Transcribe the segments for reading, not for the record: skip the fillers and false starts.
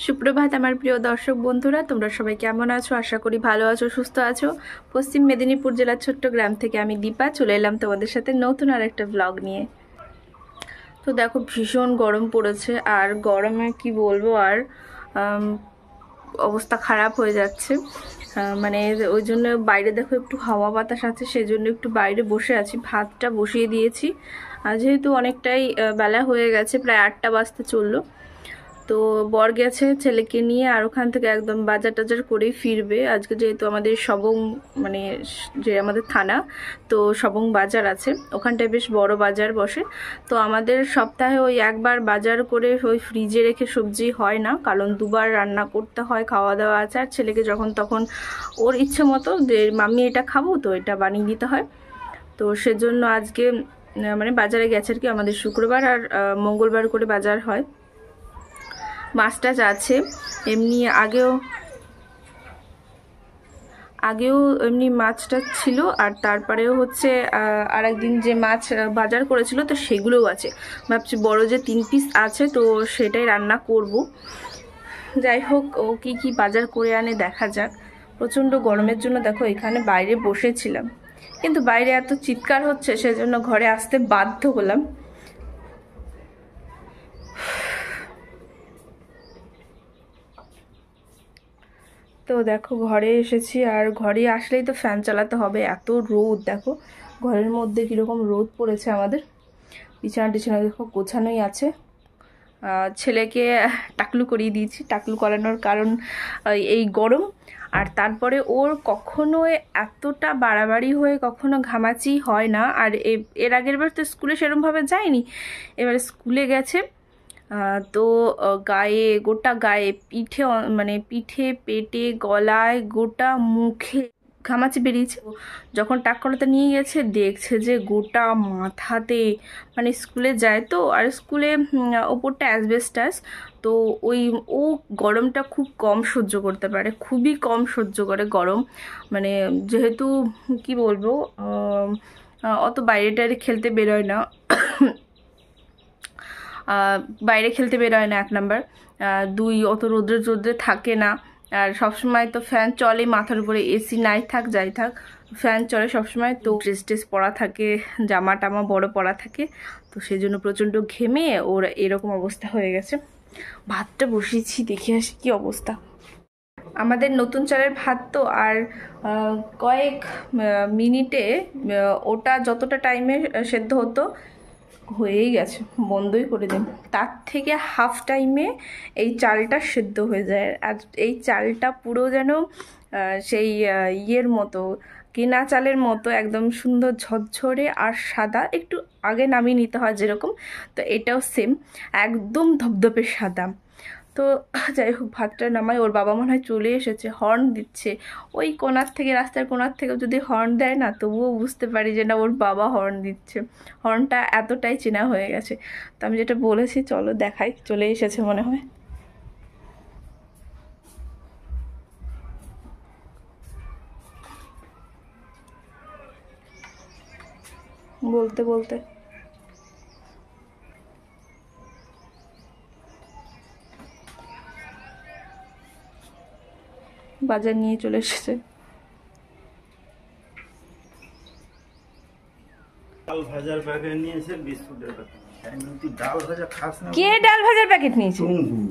সুপ্রভাত আমার প্রিয় দর্শক বন্ধুরা, তোমরা সবাই কেমন আছো? আশা করি ভালো আছো, সুস্থ আছো। পশ্চিম মেদিনীপুর জেলার ছোট্ট গ্রাম থেকে আমি দীপা চলে এলাম তোমাদের সাথে নতুন আর একটা ব্লগ নিয়ে। তো দেখো, ভীষণ গরম পড়েছে, আর গরমে কি বলবো, আর অবস্থা খারাপ হয়ে যাচ্ছে। মানে ওই জন্য বাইরে দেখো একটু হাওয়া বাতাস আছে, সেই জন্য একটু বাইরে বসে আছি। ভাতটা বসিয়ে দিয়েছি, যেহেতু অনেকটাই বেলা হয়ে গেছে, প্রায় 8টা বাজতে চললো। তো বর গেছে ছেলেকে নিয়ে, আর ওখান থেকে একদম বাজার টাজার করেই ফিরবে। আজকে যেহেতু আমাদের সবং, মানে যে আমাদের থানা, তো সবং বাজার আছে, ওখানটায় বেশ বড় বাজার বসে। তো আমাদের সপ্তাহে ওই একবার বাজার করে ওই ফ্রিজে রেখে সবজি হয় না, কারণ দুবার রান্না করতে হয়, খাওয়া দাওয়া আছে, আর ছেলেকে যখন তখন ওর ইচ্ছে মতো যে মাম্মি এটা খাবো, তো এটা বানিয়ে দিতে হয়। তো সেজন্য আজকে মানে বাজারে গেছে আর কি। আমাদের শুক্রবার আর মঙ্গলবার করে বাজার হয়। মাছ টাছ আছে, এমনি আগেও এমনি মাছটা ছিল, আর তারপরেও হচ্ছে আর একদিন যে মাছ বাজার করেছিল, তো সেগুলোও আছে। ভাবছি বড় যে 3 পিস আছে, তো সেটাই রান্না করব। যাই হোক, ও কি কি বাজার করে আনে দেখা যাক। প্রচণ্ড গরমের জন্য দেখো এখানে বাইরে বসেছিলাম, কিন্তু বাইরে এত চিৎকার হচ্ছে, সেজন্য ঘরে আসতে বাধ্য হলাম। তো দেখো ঘরে এসেছি, আর ঘরে আসলেই তো ফ্যান চালাতে হবে, এত রোদ। দেখো ঘরের মধ্যে কীরকম রোদ পড়েছে আমাদের। বিছানা টিছানা দেখো গোছানোই আছে। ছেলেকে টাকলু করিয়ে দিয়েছি। টাকলু করানোর কারণ এই গরম, আর তারপরে ওর কখনো এতটা বাড়াবাড়ি হয়ে কখনো ঘামাচি হয় না। আর এর আগের বার তো স্কুলে সেরমভাবে যায়নি, এবার স্কুলে গেছে। তো গায়ে, গোটা গায়ে, পিঠে, মানে পিঠে, পেটে, গলায়, গোটা মুখে ঘামাচি বেরিয়েছে। যখন টাক করাতে নিয়ে গেছে, দেখছে যে গোটা মাথাতে, মানে স্কুলে যায় তো, আর স্কুলে ওপরটা অ্যাসবেস্টাস, তো ওই ও গরমটা খুব কম সহ্য করতে পারে, খুবই কম সহ্য করে গরম। মানে যেহেতু কি বলবো, অত বাইরে টাইরে খেলতে বেরোয় না, বাইরে খেলতে বেরোয় না 1 নাম্বার, 2 অত রোদ্রে রোদ্রে থাকে না। আর সবসময় তো ফ্যান চলে মাথার উপরে, এসি নাই থাক যাই থাক, ফ্যান চলে সবসময়। তো ড্রেস টেস পরা থাকে, জামা টামা বড় পরা থাকে, তো সেই জন্য প্রচণ্ড ঘেমে ওর এরকম অবস্থা হয়ে গেছে। ভাতটা বসিয়েছি, দেখে আসি কি অবস্থা। আমাদের নতুন চালের ভাত তো, আর কয়েক মিনিটে ওটা যতটা টাইমে সেদ্ধ হতো হয়েই গেছে, বন্ধই করে দিন। তার থেকে হাফ টাইমে এই চালটা সেদ্ধ হয়ে যায়। আর এই চালটা পুরো যেন সেই ইয়ের মতো, কেনা চালের মতো, একদম সুন্দর ঝরঝরে আর সাদা, একটু আগে নামিয়ে নিতে হয় যেরকম, তো এটাও সেম একদম ধপধপে সাদা। তো যাই হোক, ভাতটা নামাই। ওর বাবা মনে হয় চলে এসেছে, হর্ন দিচ্ছে ওই কোণার থেকে, রাস্তার কোণার থেকে যদি হর্ন দেয় না, তবুও বুঝতে পারি যে না, ওর বাবা হর্ন দিচ্ছে। হর্নটা এতটাই চেনা হয়ে গেছে। তো আমি যেটা বলেছি, চলো দেখাই, চলে এসেছে মনে হয়। বলতে বলতে বাজার নিয়ে চলে এসেছে। ডাল ভাজার প্যাকেট নিয়েছে, বিস্কুটের প্যাকেট। তুই ডাল ভাজা খাস না? কে ডাল ভাজার প্যাকেট নিয়েছে?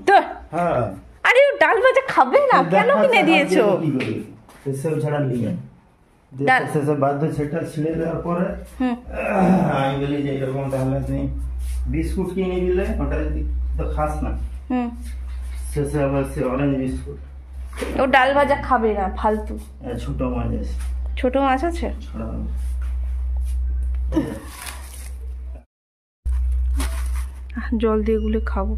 তো হ্যাঁ, আরে ও ডাল ভাজা খাবে না, কেন কিনে দিয়েছো? সেসব ছাড়া নিয়ে ডাল সেসব বাধ্য সেটা ছিঁড়ে দেওয়ার পরে আমি বলি যে এরকম, তাহলে তুমি বিস্কুট কিনে দিলে, ওটা যদি তো খাস না, শেষে আবার সে অরেঞ্জ বিস্কুট। ও ডাল ভাজা খাবে না, ফালতু। ছোট মাছ আছে, ছোট মাছ আছে, ছড়া জল দিয়ে গুলে খাবো।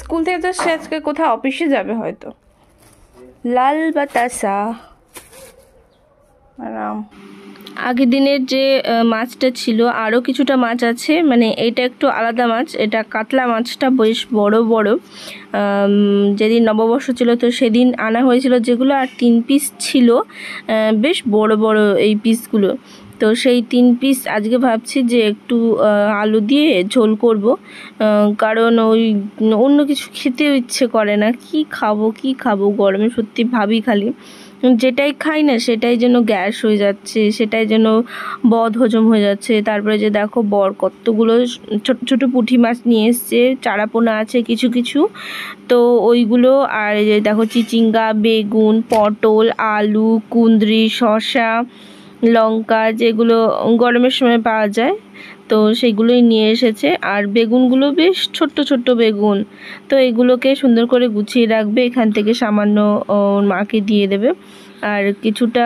স্কুল থেকে তো সে আজকে কোথাও অফিসে যাবে হয়তো। লাল বাতাসা আরাম। আগের দিনের যে মাছটা ছিল, আরও কিছুটা মাছ আছে, মানে এটা একটু আলাদা মাছ, এটা কাতলা মাছটা বেশ বড় বড়। যেদিন নববর্ষ ছিল, তো সেদিন আনা হয়েছিল যেগুলো, আর 3 পিস ছিল, বেশ বড় বড় এই পিসগুলো। তো সেই 3 পিস আজকে ভাবছি যে একটু আলু দিয়ে ঝোল করব, কারণ ওই অন্য কিছু খেতেও ইচ্ছে করে না। কি খাবো গরমে, সত্যি ভাবি খালি যেটাই খাই না সেটাই যেন গ্যাস হয়ে যাচ্ছে, সেটাই যেন বদ হজম হয়ে যাচ্ছে। তারপরে যে দেখো বর কতগুলো ছোট ছোট পুঁটি মাছ নিয়ে এসছে, চারাপোনা আছে কিছু কিছু, তো ওইগুলো। আর এই যে দেখো চিচিঙ্গা, বেগুন, পটল, আলু, কুঁদরি, শসা, লঙ্কা, যেগুলো গরমের সময় পাওয়া যায়, তো সেগুলোই নিয়ে এসেছে। আর বেগুনগুলো বেশ ছোট্ট ছোট্ট বেগুন, তো এগুলোকে সুন্দর করে গুছিয়ে রাখবে, এখান থেকে সামান্য মাকে দিয়ে দেবে, আর কিছুটা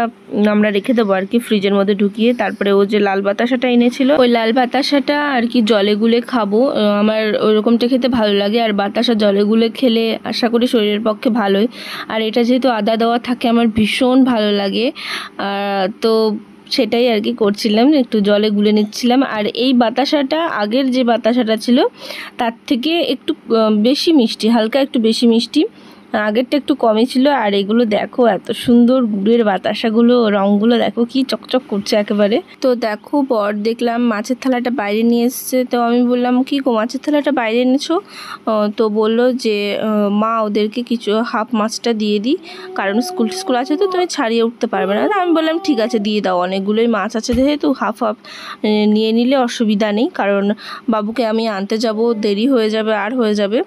আমরা রেখে দেবো আর কি ফ্রিজের মধ্যে ঢুকিয়ে। তারপরে ও যে লাল বাতাসাটা এনেছিল, ওই লাল বাতাসাটা আর কি জলে গুলে খাবো, আমার ওইরকমটা খেতে ভালো লাগে। আর বাতাসা জলে গুলে খেলে আশা করি শরীরের পক্ষে ভালোই। আর এটা যেহেতু আদা দেওয়া থাকে আমার ভীষণ ভালো লাগে, তো সেটাই আর কি করছিলাম, একটু জলে গুলে নিচ্ছিলাম। আর এই বাতাসাটা আগের যে বাতাসাটা ছিল তার থেকে একটু বেশি মিষ্টি, হালকা একটু বেশি মিষ্টি, আগেরটা একটু কমই ছিল। আর এগুলো দেখো এত সুন্দর গুড়ের বাতাসাগুলো, রঙগুলো দেখো কি চকচক করছে একেবারে। তো দেখো বর দেখলাম মাছের থালাটা বাইরে নিয়ে এসছে, তো আমি বললাম কি গো মাছের থালাটা বাইরে এনেছো? তো বললো যে মা ওদেরকে কিছু হাফ মাছটা দিয়ে দিই, কারণ স্কুল আছে তো তুমি ছাড়িয়ে উঠতে পারবে না। আমি বললাম ঠিক আছে দিয়ে দাও, অনেকগুলোই মাছ আছে যেহেতু হাফ নিয়ে নিলে অসুবিধা নেই, কারণ বাবুকে আমি আনতে যাব, দেরি হয়ে যাবে আর হয়ে যাবে।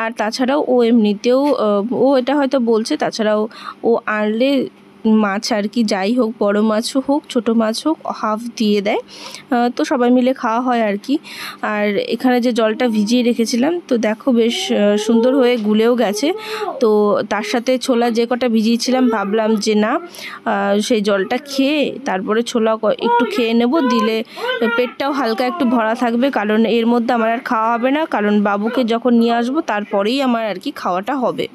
আর তাছাড়াও ও এমনিতেও ও এটা হয়তো বলছে, তাছাড়াও ও আনলে মাছ আর কি যাই হোক, বড় মাছ হোক ছোট মাছ হোক হাফ দিয়ে দেয়, তো সবাই মিলে খাওয়া হয় আর কি। আর এখানে যে জলটা ভিজিয়ে রেখেছিলাম তো দেখো বেশ সুন্দর হয়ে গুলেও গেছে। তো তার সাথে ছোলা যে কটা ভিজিয়েছিলাম ভাবলাম যে না সেই জলটা খেয়ে তারপরে ছোলা একটু খেয়ে নেব, দিলে পেটটাও হালকা একটু ভরা থাকবে, কারণ এর মধ্যে আমার আর খাওয়া হবে না, কারণ বাবুকে যখন নিয়ে আসবো তারপরেই আমার আর কি খাওয়াটা হবে।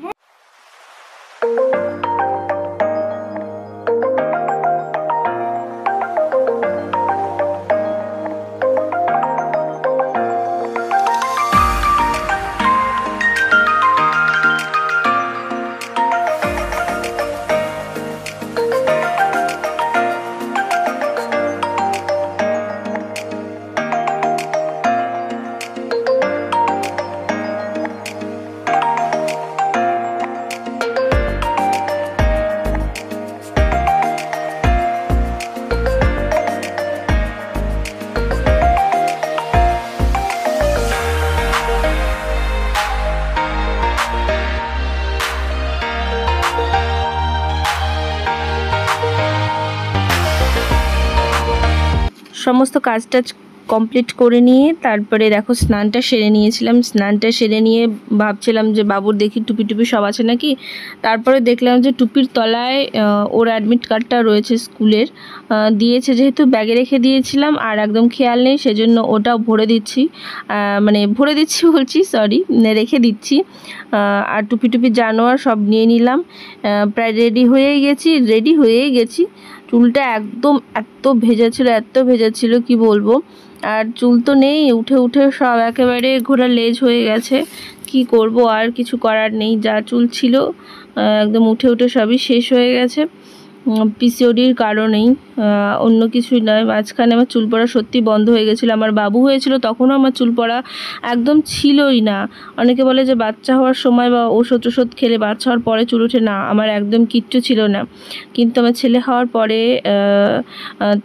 সমস্ত কাজটা কমপ্লিট করে নিয়ে তারপরে দেখো স্নানটা সেরে নিয়েছিলাম। স্নানটা সেরে নিয়ে ভাবছিলাম যে বাবুর দেখি টুপি টুপি সব আছে নাকি, তারপরে দেখলাম যে টুপির তলায় ওর অ্যাডমিট কার্ডটা রয়েছে স্কুলের, দিয়েছে যেহেতু ব্যাগে রেখে দিয়েছিলাম আর একদম খেয়াল নেই, সেজন্য ওটাও ভরে দিচ্ছি, বলছি সরি, রেখে দিচ্ছি। আর টুপি টুপি জানোয়ার সব নিয়ে নিলাম, প্রায় রেডি হয়েই গেছি। চুলটা একদম এত ভেজা ছিল কি বলবো, আর চুল তো নেই, উঠে উঠে সব একেবারে ঘোড়া লেজ হয়ে গেছে। কি করব, আর কিছু করার নেই, যা চুল ছিল একদম উঠে উঠে সবই শেষ হয়ে গেছে। পিসিওডির কারণেই, অন্য কিছুই নয়। মাঝখানে আমার চুল পড়া সত্যি বন্ধ হয়ে গেছিলো। আমার বাবু হয়েছিল তখনও আমার চুল পড়া একদম ছিলই না। অনেকে বলে যে বাচ্চা হওয়ার সময় বা ওষুধ খেলে বাচ্চা হওয়ার পরে চুল ওঠে, না আমার একদম কিচ্ছু ছিল না। কিন্তু আমার ছেলে হওয়ার পরে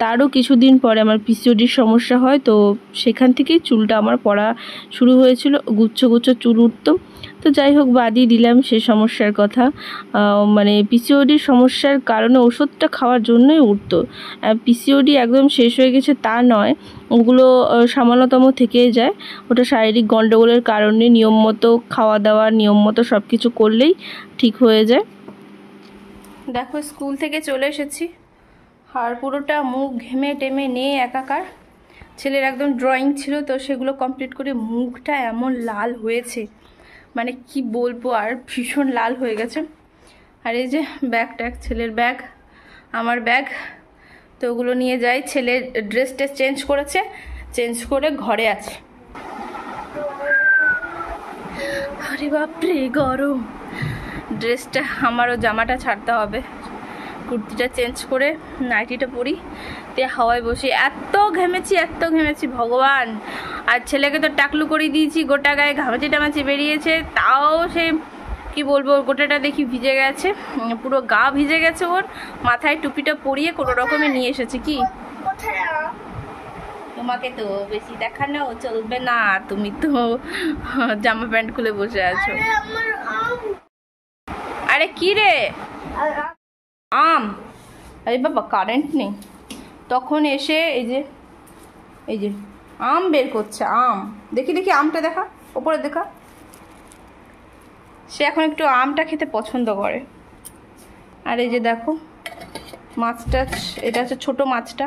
তারও কিছুদিন পরে আমার পিসিওডির সমস্যা হয়, তো সেখান থেকেই চুলটা আমার পড়া শুরু হয়েছিল, গুচ্ছ চুল উঠতো। তো যাই হোক বাদই দিলাম সে সমস্যার কথা, মানে পিসিওডির সমস্যার কারণে ওষুধটা খাওয়ার জন্যই উঠতো। পিসিওডি একদম শেষ হয়ে গেছে তা নয়, ওগুলো সামান্যতম থেকেই যায়, ওটা শারীরিক গণ্ডগোলের কারণে নিয়ম মতো খাওয়া দাওয়া নিয়ম মতো সব কিছু করলেই ঠিক হয়ে যায়। দেখো স্কুল থেকে চলে এসেছি, আর পুরোটা মুখ ঘেমে টেমে নিয়ে একাকার। ছেলের একদম ড্রয়িং ছিল, তো সেগুলো কমপ্লিট করে মুখটা এমন লাল হয়েছে, মানে কি বলবো, আর ভীষণ লাল হয়ে গেছে। আর এই যে ছেলের ব্যাগ, আমার ব্যাগ, তো ওগুলো নিয়ে যাই। ছেলের ড্রেসটা চেঞ্জ করেছে, চেঞ্জ করে ঘরে আছে। আরে বাপরে গরম, ড্রেসটা আমারও জামাটা ছাড়তে হবে, কুর্তিটা চেঞ্জ করে নাইটিটা পরি, দিয়ে হাওয়ায় বসে এত ঘেমেছি ভগবান। আর ছেলেকে তো টাকলু করে দিয়েছি, গোটা গায়ে ঘামাচি টামাচি বেরিয়েছে, তাও সে কি বলবো গোটাটা দেখি ভিজে গেছে, পুরো গা ভিজে গেছে ওর। মাথায় টুপিটা পরিয়ে কোনো রকমে নিয়ে এসেছে। কি তোমাকে তো বেশি দেখানো চলবে না, তুমি তো জামা প্যান্ট খুলে বসে আছো। আরে কি রে আম, আরে বাবা কারেন্ট নেই। তখন এসে এই যে আম বের করছে, আম দেখি আমটা দেখা, ওপরে দেখা। সে এখন একটু আমটা খেতে পছন্দ করে। আর এই যে দেখো মাছটা, এটা হচ্ছে ছোট মাছটা,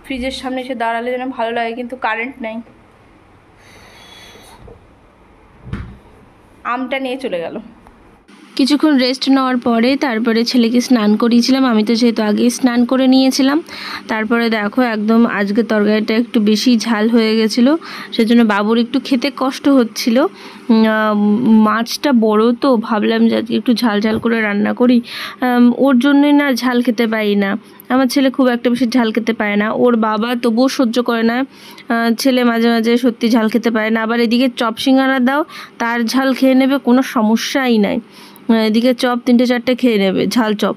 ফ্রিজের সামনে এসে দাঁড়ালে যেন ভালো লাগে, কিন্তু কারেন্ট নেই। আমটা নিয়ে চলে গেল। কিছুক্ষণ রেস্ট নেওয়ার পরে তারপরে ছেলেকে স্নান করিয়েছিলাম। আমি তো যেহেতু আগেই স্নান করে নিয়েছিলাম। তারপরে দেখো একদম আজকে তরকারিটা একটু বেশি ঝাল হয়ে গেছিলো, সেজন্য বাবুর একটু খেতে কষ্ট হচ্ছিল। মাছটা বড় তো ভাবলাম যে আজকে একটু ঝাল ঝাল করে রান্না করি। ওর জন্যই না ঝাল খেতে পারি না। আমার ছেলে খুব একটা বেশি ঝাল খেতে পারে না, ওর বাবা তবুও সহ্য করে না। ছেলে মাঝে মাঝে সত্যি ঝাল খেতে পারে না। আবার এদিকে চপ সিঙ্গারা দাও, তার ঝাল খেয়ে নেবে, কোনো সমস্যাই নাই। এদিকে চপ 3-4টে খেয়ে নেবে, ঝাল চপ।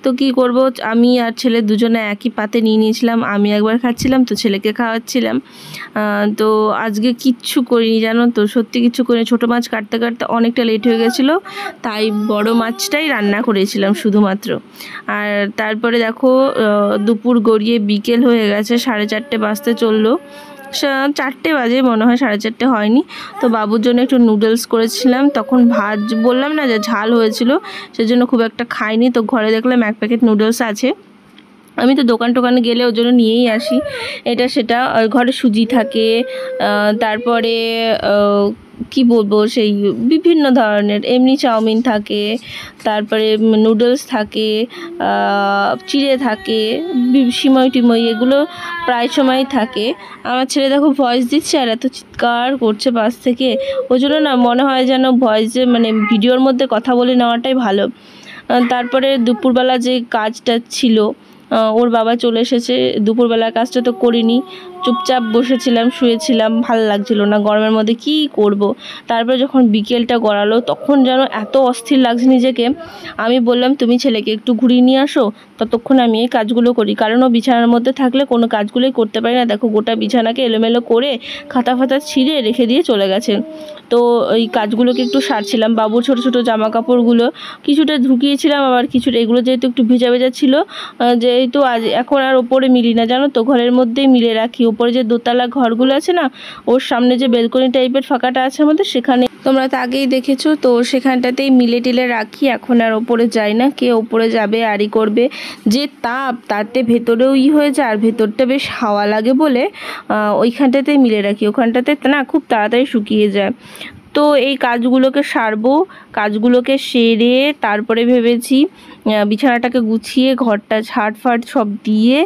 তো কি করব, আমি আর ছেলে দুজনে একই পাতে নিয়ে নিয়েছিলাম। আমি একবার খাচ্ছিলাম তো ছেলেকে খাওয়াচ্ছিলাম। তো আজকে কিচ্ছু করিনি জানো তো, সত্যি কিচ্ছু করিনি। ছোটো মাছ কাটতে কাটতে অনেকটা লেট হয়ে গেছিলো, তাই বড় মাছটাই রান্না করেছিলাম শুধুমাত্র। আর তারপরে দেখো দুপুর গড়িয়ে বিকেল হয়ে গেছে, 4:30 বাজতে চললো। 4টে বাজে মনে হয়, 4:30 হয়নি। তো বাবুর জন্য একটু নুডলস করেছিলাম। তখন ভাত বললাম না যে ঝাল হয়েছিল, সেজন্য খুব একটা খাইনি। তো ঘরে দেখলাম 1 প্যাকেট নুডলস আছে। আমি তো টোকানে গেলে ওর জন্য নিয়েই আসি এটা সেটা। ঘরে সুজি থাকে, তারপরে কি বলবো সেই বিভিন্ন ধরনের, এমনি চাউমিন থাকে, তারপরে নুডলস থাকে, চিড়ে থাকে, সিমই টিমই, এগুলো প্রায় সময়ই থাকে। আমার ছেলে দেখো ভয়েস দিচ্ছে আর এত চিৎকার করছে পাশ থেকে, ওই জন্য না মনে হয় যেন ভয়েসে মানে ভিডিওর মধ্যে কথা বলে নেওয়াটাই ভালো। তারপরে দুপুরবেলা যে কাজটা ছিল, ওর বাবা চলে এসেছে। দুপুরবেলার কাজটা তো করিনি, চুপচাপ বসেছিলাম, শুয়েছিলাম, ভালো লাগছিল না গরমের মধ্যে কি করব। তারপরে যখন বিকেলটা গড়ালো তখন যেন এত অস্থির লাগছে নিজেকে। আমি বললাম তুমি ছেলেকে একটু ঘুরিয়ে নিয়ে আসো, ততক্ষণ আমি এই কাজগুলো করি। কারণ ও বিছানার মধ্যে থাকলে কোনো কাজগুলোই করতে পারি না। দেখো গোটা বিছানাকে এলোমেলো করে খাতা ফাতা ছিঁড়ে রেখে দিয়ে চলে গেছে। তো এই কাজগুলোকে একটু সারছিলাম। বাবুর ছোটো ছোটো জামা কাপড়গুলো কিছুটা ঢুকিয়েছিলাম, আবার কিছুটা এগুলো যেহেতু একটু ভেজা ভেজা ছিল, যেহেতু আজ এখন আর ওপরে মিলি না জানো তো, ঘরের মধ্যেই মিলে রাখি। ওপরে যে দোতলা ঘরগুলো আছে না, ওর সামনে যে বেলকনি টাইপের ফাঁকাটা আছে আমাদের, সেখানে তোমরা তো আগেই দেখেছো, তো সেখানটাতেই মিলে টিলে রাখি। এখন আর ওপরে যাই না, কে ওপরে যাবে আরই করবে। যে তাপ, তাতে ভেতরেও হয়ে যায়, আর ভেতরটা বেশ হাওয়া লাগে বলে ওইখানটাতেই মিলে রাখি। ওখানটাতে না খুব তাড়াতাড়ি শুকিয়ে যায়। তো এই কাজগুলোকে সারবো, কাজগুলোকে সেরে তারপরে ভেবেছি বিছানাটাকে গুছিয়ে ঘরটা ঝাড় ফাট সব দিয়ে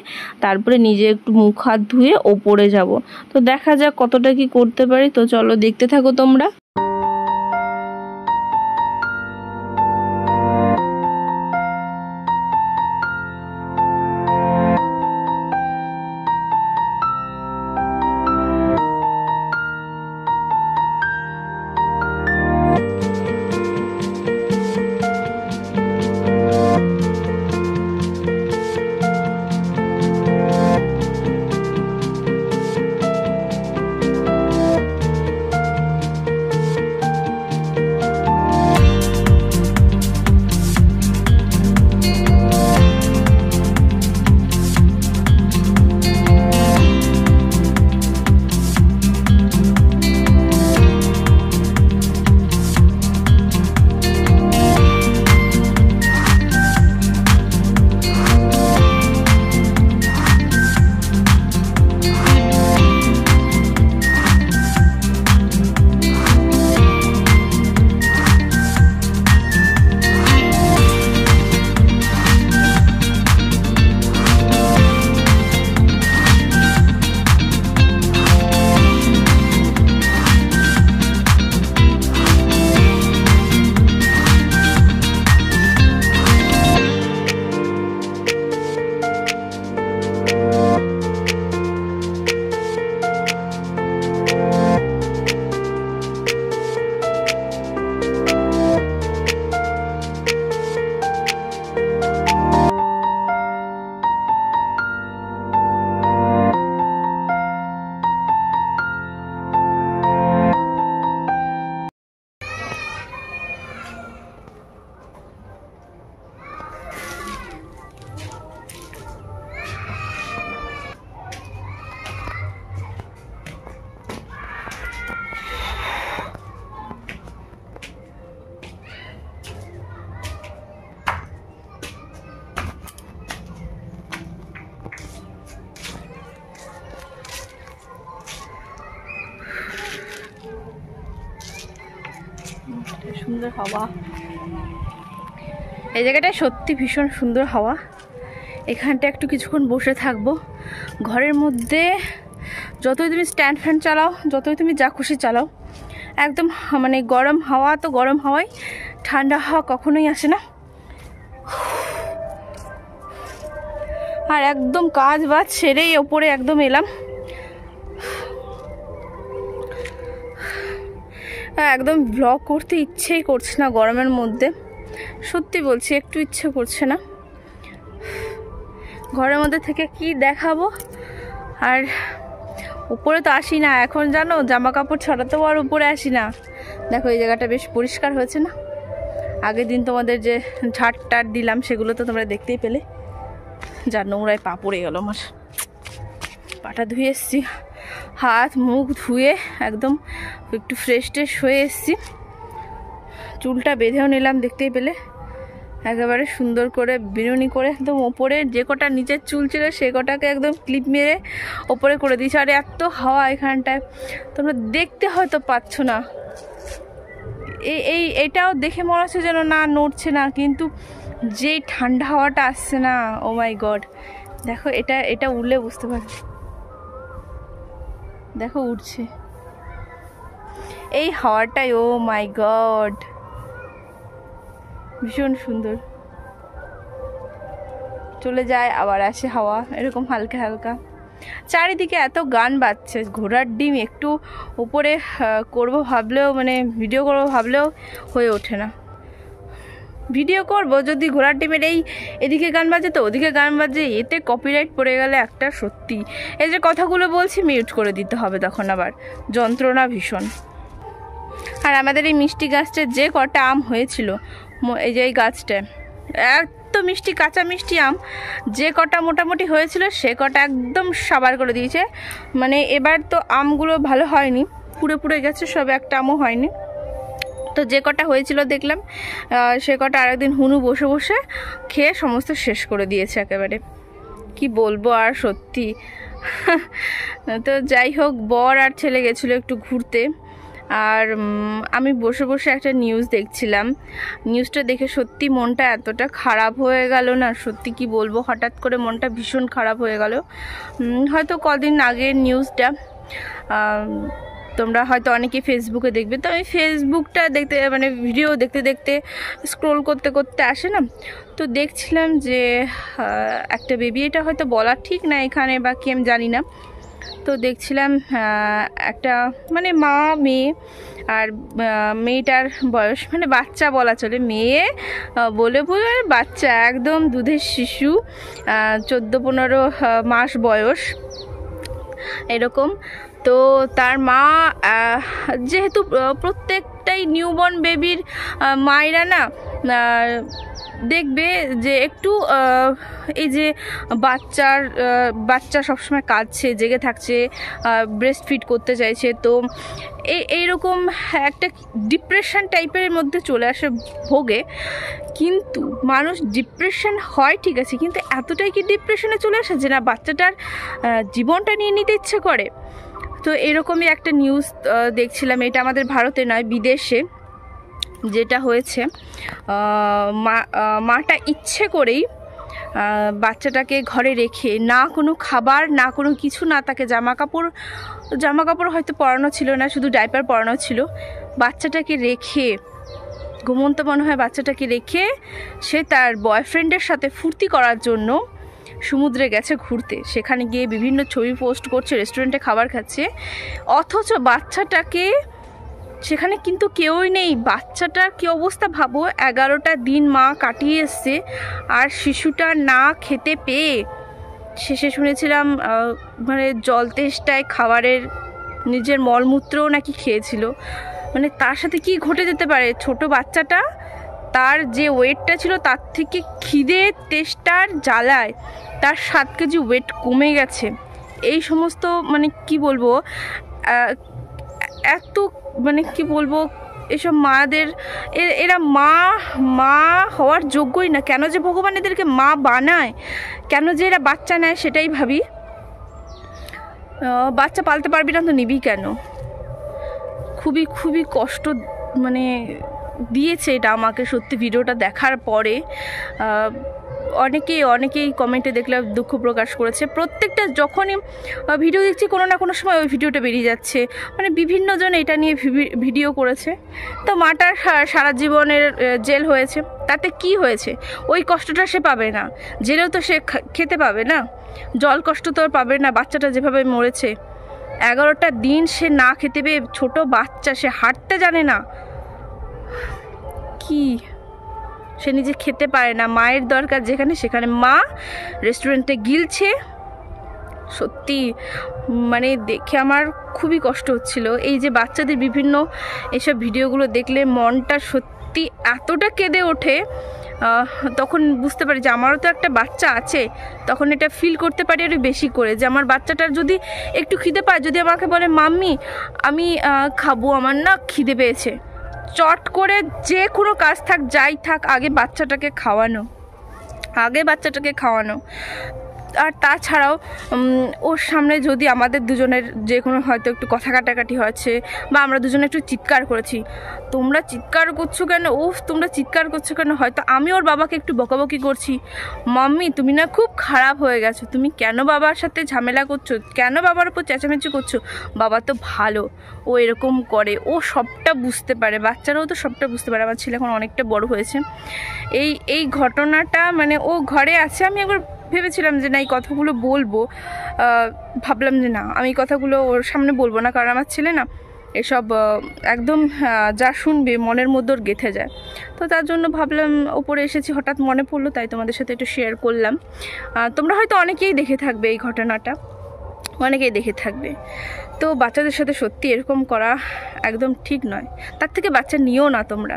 তারপরে নিজে একটু মুখ হাত ধুয়ে ওপরে যাব। তো দেখা যাক কতটা কি করতে পারি। তো চলো দেখতে থাকো তোমরা। সুন্দর হাওয়া, এই জায়গাটায় সত্যি ভীষণ সুন্দর হাওয়া। এখানটা একটু কিছুক্ষণ বসে থাকবো। ঘরের মধ্যে যতই তুমি স্ট্যান্ড ফ্যান চালাও, যতই তুমি যা খুশি চালাও, একদম মানে গরম হাওয়া তো গরম হাওয়াই, ঠান্ডা হাওয়া কখনোই আসে না। আর একদম কাজ বাজ সেরেই ওপরে একদম এলাম। একদম ব্লগ করতে ইচ্ছেই করছে না গরমের মধ্যে, সত্যি বলছি একটু ইচ্ছে করছে না। ঘরের মধ্যে থেকে কি দেখাবো। আর উপরে তো আসি না এখন, জানো জামা কাপড় ছড়াতেও আর উপরে আসি না। দেখো এই জায়গাটা বেশ পরিষ্কার হয়েছে না? আগের দিন তোমাদের যে ঝাড় টাড় দিলাম সেগুলো তো তোমরা দেখতেই পেলে। যার নোংরায় পা পড়ে গেল আমার। পাটা ধুয়ে এসছি, হাত মুখ ধুয়ে একদম একটু ফ্রেশ ট্রেশ হয়ে এসছি। চুলটা বেঁধেও নিলাম, দেখতেই পেলে একেবারে সুন্দর করে বিনুনি করে একদম ওপরে যে কটা নিচের চুল ছিল সে কটাকে একদম ক্লিপ মেরে ওপরে করে দিয়েছি। আর এত হাওয়া এখানটায়, তোমরা দেখতে হয়তো পাচ্ছ না। এইটাও দেখে মনে হচ্ছে যেন না নড়ছে না, কিন্তু যেই ঠান্ডা হাওয়াটা আসছে না, ও মাই গড। দেখো এটা উড়লে বুঝতে পারবে, দেখো উঠছে এই হাওয়াটাই, ও মাই গড ভীষণ সুন্দর। চলে যায় আবার আসে হাওয়া, এরকম হালকা হালকা। চারিদিকে এত গান বাজছে, ঘোড়ার ডিম একটু উপরে করব ভাবলেও, মানে ভিডিও করবো ভাবলেও হয়ে ওঠে না। ভিডিও করব যদি ঘোড়ার ডিমের এদিকে গান বাজে তো ওদিকে গান বাজে, এতে কপিরাইট পড়ে গেলে একটা সত্যি। এই যে কথাগুলো বলছি মিউট করে দিতে হবে তখন, আবার যন্ত্রণা ভীষণ। আর আমাদের এই মিষ্টি গাছটা যে কটা আম হয়েছিল, এই যে এই গাছটায় এত মিষ্টি কাঁচা মিষ্টি আম যে কটা মোটামুটি হয়েছিল সে কটা একদম সাবার করে দিয়েছে। মানে এবার তো আমগুলো ভালো হয়নি, পুড়ে পুড়ে গেছে, সব একটা আমও হয়নি। তো যে কটা হয়েছিল দেখলাম সে কটা আরেকদিন হুনু বসে বসে খেয়ে সমস্ত শেষ করে দিয়েছে একেবারে। কি বলবো আর সত্যি। তো যাই হোক, বর আর ছেলে গেছিলো একটু ঘুরতে, আর আমি বসে বসে একটা নিউজ দেখছিলাম। নিউজটা দেখে সত্যি মনটা এতটা খারাপ হয়ে গেল না, সত্যি কি বলবো, হঠাৎ করে মনটা ভীষণ খারাপ হয়ে গেল। হয়তো কদিন আগের নিউজটা, তোমরা হয়তো অনেকে ফেসবুকে দেখবে। তো আমি ফেসবুকটা দেখতে, মানে ভিডিও দেখতে দেখতে স্ক্রোল করতে করতে আসে না, তো দেখছিলাম যে একটা বেবি, এটা হয়তো বলা ঠিক না এখানে বা কি আমি জানি না, তো দেখছিলাম একটা মানে মা মেয়ে, আর মেয়েটার বয়স মানে বাচ্চা বলা চলে, মেয়ে বলে বাচ্চা একদম দুধের শিশু, 14-15 মাস বয়স এরকম। তো তার মা, যেহেতু প্রত্যেকটাই নিউবর্ন বেবির মায়েরা না দেখবে যে একটু এই যে বাচ্চা সবসময় কাঁদছে, জেগে থাকছে, ব্রেস্ট ফিড করতে চাইছে, তো এইরকম একটা ডিপ্রেশন টাইপের মধ্যে চলে আসে ভোগে। কিন্তু মানুষ ডিপ্রেশন হয় ঠিক আছে, কিন্তু এতটাই কি ডিপ্রেশনে চলে আসে যে না বাচ্চাটার জীবনটা নিয়ে নিতে ইচ্ছে করে। তো এরকমই একটা নিউজ দেখছিলাম, এটা আমাদের ভারতে নয় বিদেশে যেটা হয়েছে। মাটা ইচ্ছে করেই বাচ্চাটাকে ঘরে রেখে, না কোনো খাবার না কোনো কিছু, না তাকে জামা কাপড় হয়তো পরানো ছিল না, শুধু ডাইপার পরানো ছিল, বাচ্চাটাকে রেখে, ঘুমন্ত মনে হয় বাচ্চাটাকে রেখে সে তার বয়ফ্রেন্ডের সাথে ফুর্তি করার জন্য সমুদ্রে গেছে ঘুরতে। সেখানে গিয়ে বিভিন্ন ছবি পোস্ট করছে, রেস্টুরেন্টে খাবার খাচ্ছে, অথচ বাচ্চাটাকে সেখানে কিন্তু কেউই নেই। বাচ্চাটার কী অবস্থা ভাবো, 11টা দিন মা কাটিয়ে এসছে, আর শিশুটা না খেতে পেয়ে শেষে শুনেছিলাম মানে জল তেষ্টায় খাবারের নিজের মলমূত্রও নাকি খেয়েছিল। মানে তার সাথে কি ঘটে যেতে পারে, ছোট বাচ্চাটা তার যে ওয়েটটা ছিল তার থেকে খিদে তেষ্টার জ্বালায় তার 7 কেজি ওয়েট কমে গেছে। এই সমস্ত মানে কি বলবো, এত মানে কি বলবো, এসব মাদের এরা মা হওয়ার যোগ্যই না। কেন যে ভগবান এদেরকে মা বানায়, কেন যে এরা বাচ্চা নেয় সেটাই ভাবি। বাচ্চা পালতে পারবি না তো নিবি কেন? খুবই খুবই কষ্ট, মানে দিয়েছে এটা আমাকে সত্যি ভিডিওটা দেখার পরে। অনেকেই কমেন্টে দেখলে দুঃখ প্রকাশ করেছে। প্রত্যেকটা যখনই ভিডিও দেখছি কোনো না কোনো সময় ওই ভিডিওটা বেরিয়ে যাচ্ছে, মানে বিভিন্ন জন এটা নিয়ে ভিডিও করেছে। তো মাটার সারা জীবনের জেল হয়েছে, তাতে কি হয়েছে? ওই কষ্টটা সে পাবে না, জেলেও তো সে খেতে পাবে না, জল কষ্ট তো আর পাবে না। বাচ্চাটা যেভাবে মরেছে 11টা দিন সে না খেতে পেয়ে, ছোট বাচ্চা, সে হাঁটতে জানে না, কি সে নিজে খেতে পারে না, মায়ের দরকার যেখানে সেখানে মা রেস্টুরেন্টে গিলছে। সত্যি মানে দেখে আমার খুবই কষ্ট হচ্ছিল। এই যে বাচ্চাদের বিভিন্ন এসব ভিডিওগুলো দেখলে মনটা সত্যি এতটা কেঁদে ওঠে, তখন বুঝতে পারি যে আমারও তো একটা বাচ্চা আছে। তখন এটা ফিল করতে পারি আরও বেশি করে, যে আমার বাচ্চাটার যদি একটু খিদে পায়, যদি আমাকে বলে মাম্মি আমি খাবো, আমার না খিদে পেয়েছে, চট করে যে কোনো কাজ থাক যাই থাক আগে বাচ্চাটাকে খাওয়ানো। আর তাছাড়াও ওর সামনে যদি আমাদের দুজনের যে কোনো হয়তো একটু কথা কাটাকাটি হয়েছে, বা আমরা দুজনে একটু চিৎকার করেছি, তোমরা চিৎকার করছো কেন, তোমরা চিৎকার করছো কেন, হয়তো আমি ওর বাবাকে একটু বকাবকি করছি, মাম্মি তুমি না খুব খারাপ হয়ে গেছো, তুমি কেন বাবার সাথে ঝামেলা করছো, কেন বাবার উপর চেঁচামেচি করছো, বাবা তো ভালো, ও এরকম করে। ও সবটা বুঝতে পারে, বাচ্চারাও তো সবটা বুঝতে পারে। আমার ছেলে এখন অনেকটা বড় হয়েছে। এই ঘটনাটা মানে ও ঘরে আছে, আমি একবার ভেবেছিলাম যে না এই কথাগুলো বলবো, ভাবলাম যে না আমি কথাগুলো ওর সামনে বলবো না, কারণ আমার ছেলে না এসব একদম যা শুনবে মনের মধ্যে ওর গেঁথে যায়। তো তার জন্য ভাবলাম ওপরে এসেছি, হঠাৎ মনে পড়লো, তাই তোমাদের সাথে একটু শেয়ার করলাম। তোমরা হয়তো অনেকেই দেখে থাকবে এই ঘটনাটা, অনেকেই দেখে থাকবে। তো বাচ্চাদের সাথে সত্যি এরকম করা একদম ঠিক নয়। তার থেকে বাচ্চা নিও না তোমরা।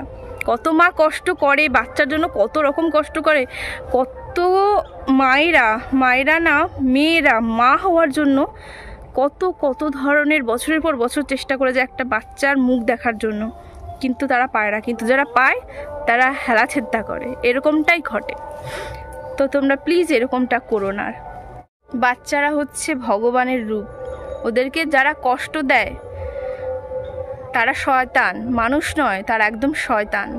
কত মা কষ্ট করে বাচ্চার জন্য, কত রকম কষ্ট করে, কত মায়েরা না, মেয়েরা মা হওয়ার জন্য কত ধরনের বছরের পর বছর চেষ্টা করে যায় একটা বাচ্চার মুখ দেখার জন্য, কিন্তু তারা পায় না। কিন্তু যারা পায় তারা হেলাছেদ্দা করে, এরকমটাই ঘটে। তো তোমরা প্লিজ এরকমটা করো না। বাচ্চারা হচ্ছে ভগবানের রূপ, ওদেরকে যারা কষ্ট দেয় তারা শয়তান, মানুষ নয়, তারা একদম শয়তান।